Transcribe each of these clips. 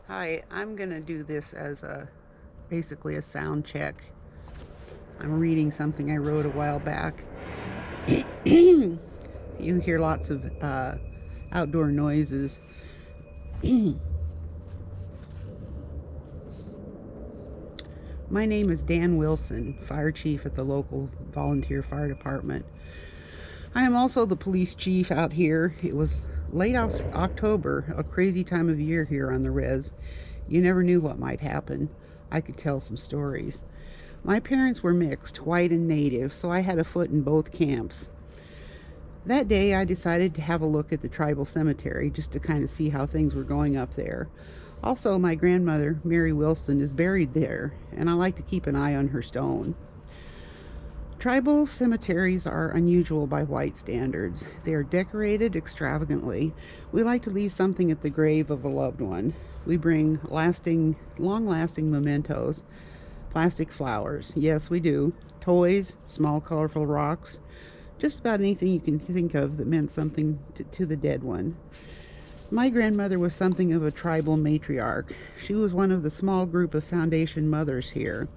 Hi, I'm gonna do this as basically a sound check. I'm reading something I wrote a while back. You hear lots of outdoor noises. My name is Dan Wilson, fire chief at the local volunteer fire department. I am also the police chief out here. It was late October, a crazy time of year here on the res. You never knew what might happen. I could tell some stories. My parents were mixed, white and native, so I had a foot in both camps. That day I decided to have a look at the tribal cemetery just to kind of see how things were going up there. Also, my grandmother, Mary Wilson, is buried there, and I like to keep an eye on her stone. Tribal cemeteries are unusual by white standards. They are decorated extravagantly. We like to leave something at the grave of a loved one. We bring long-lasting mementos, plastic flowers. Yes, we do. Toys, small colorful rocks, just about anything you can think of that meant something to the dead one. My grandmother was something of a tribal matriarch. She was one of the small group of foundation mothers here.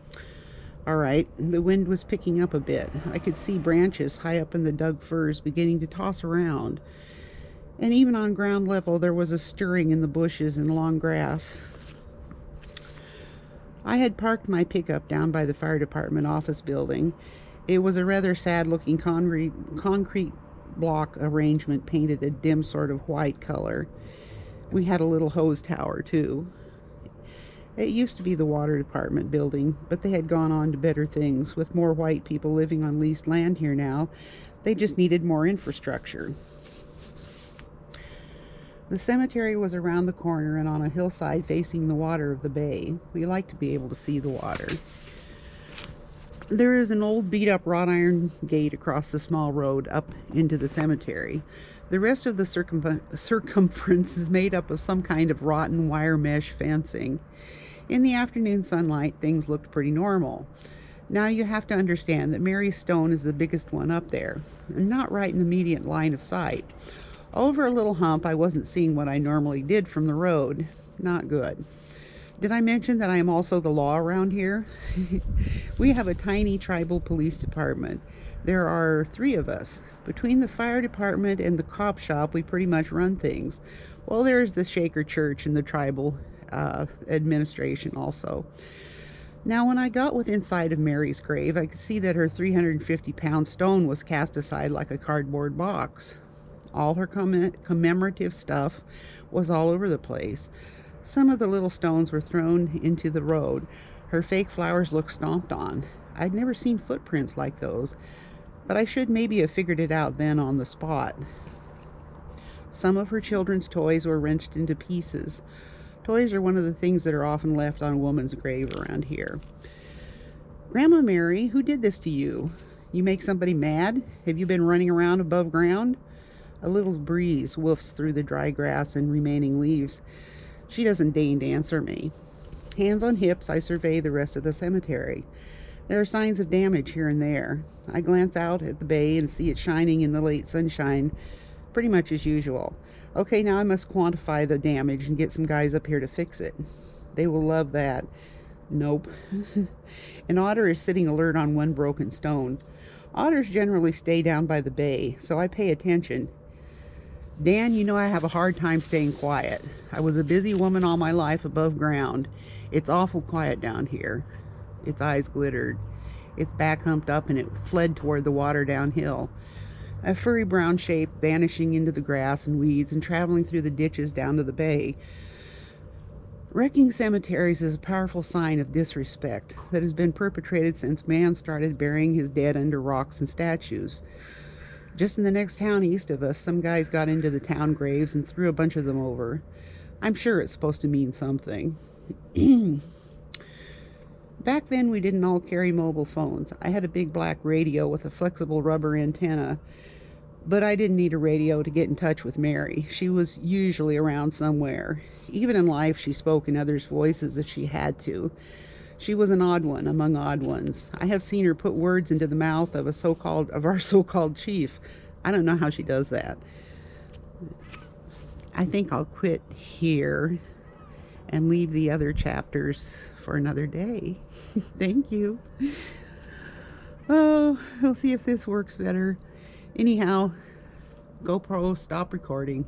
All right, the wind was picking up a bit. I could see branches high up in the dug firs beginning to toss around. And even on ground level, there was a stirring in the bushes and long grass. I had parked my pickup down by the fire department office building. It was a rather sad-looking concrete block arrangement painted a dim sort of white color. We had a little hose tower, too. It used to be the water department building, but they had gone on to better things. With more white people living on leased land here now, they just needed more infrastructure. The cemetery was around the corner and on a hillside facing the water of the bay. We like to be able to see the water. There is an old beat-up wrought iron gate across the small road up into the cemetery. The rest of the circumference is made up of some kind of rotten wire mesh fencing. In the afternoon sunlight, things looked pretty normal. Now you have to understand that Mary's stone is the biggest one up there, and not right in the immediate line of sight. Over a little hump, I wasn't seeing what I normally did from the road. Not good. Did I mention that I am also the law around here? We have a tiny tribal police department. There are 3 of us. Between the fire department and the cop shop, we pretty much run things. Well, there's the Shaker Church and the tribal administration also. Now, when I got within sight of Mary's grave, I could see that her 350-pound stone was cast aside like a cardboard box. All her commemorative stuff was all over the place. Some of the little stones were thrown into the road. Her fake flowers looked stomped on. I'd never seen footprints like those, but I should maybe have figured it out then on the spot. Some of her children's toys were wrenched into pieces. Toys are one of the things that are often left on a woman's grave around here. Grandma Mary, who did this to you? You make somebody mad? Have you been running around above ground? A little breeze woofs through the dry grass and remaining leaves. She doesn't deign to answer me. Hands on hips, I survey the rest of the cemetery. There are signs of damage here and there. I glance out at the bay and see it shining in the late sunshine, pretty much as usual. Okay, now I must quantify the damage and get some guys up here to fix it. They will love that. Nope. An otter is sitting alert on one broken stone. Otters generally stay down by the bay, so I pay attention. Dan, you know I have a hard time staying quiet. I was a busy woman all my life above ground. It's awful quiet down here. Its eyes glittered. Its back humped up and it fled toward the water downhill. A furry brown shape vanishing into the grass and weeds and traveling through the ditches down to the bay. Wrecking cemeteries is a powerful sign of disrespect that has been perpetrated since man started burying his dead under rocks and statues. Just in the next town east of us, some guys got into the town graves and threw a bunch of them over. I'm sure it's supposed to mean something. Back then, we didn't all carry mobile phones. I had a big black radio with a flexible rubber antenna, but I didn't need a radio to get in touch with Mary. She was usually around somewhere. Even in life, she spoke in others' voices if she had to. She was an odd one among odd ones. I have seen her put words into the mouth of our so-called chief. I don't know how she does that. I think I'll quit here and leave the other chapters for another day. Thank you. Oh, we'll see if this works better. Anyhow, GoPro, stop recording.